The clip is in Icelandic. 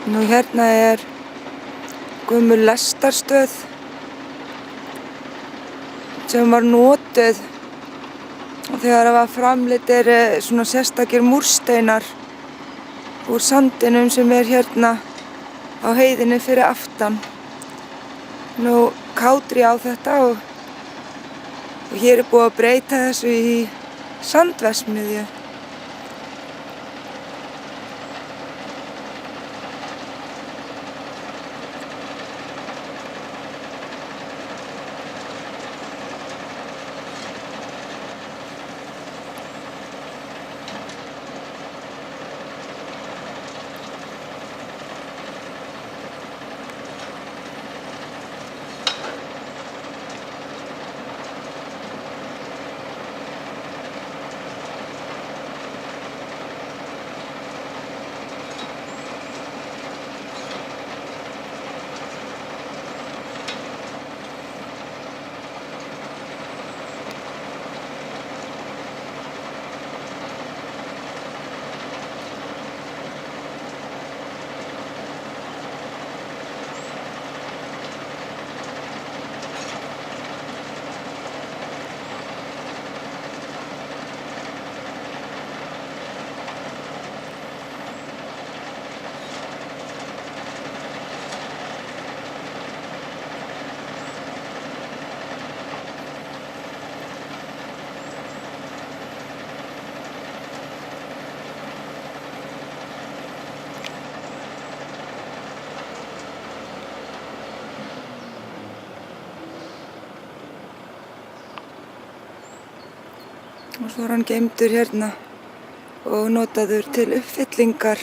Nú hérna gömul lestarstöð sem var notuð þegar það var framleiddir svona sérstakir múrsteinar úr sandinum sem hérna á heiðinni fyrir aftan. Nú kátri á þetta og hér búið að breyta þessu í sandverksmiðju. Og svo hann geymdur hérna og notaður til uppfyllingar